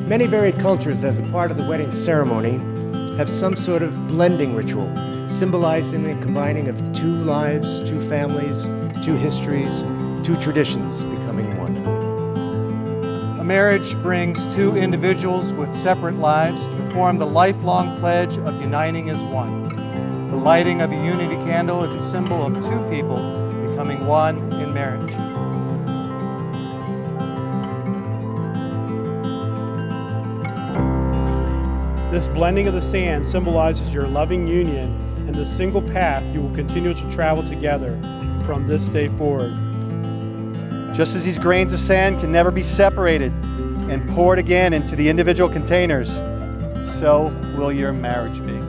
Many varied cultures, as a part of the wedding ceremony, have some sort of blending ritual, symbolizing the combining of two lives, two families, two histories, two traditions becoming one. A marriage brings two individuals with separate lives to form the lifelong pledge of uniting as one. The lighting of a unity candle is a symbol of two people becoming one in marriage. This blending of the sand symbolizes your loving union and the single path you will continue to travel together from this day forward. Just as these grains of sand can never be separated and poured again into the individual containers, so will your marriage be.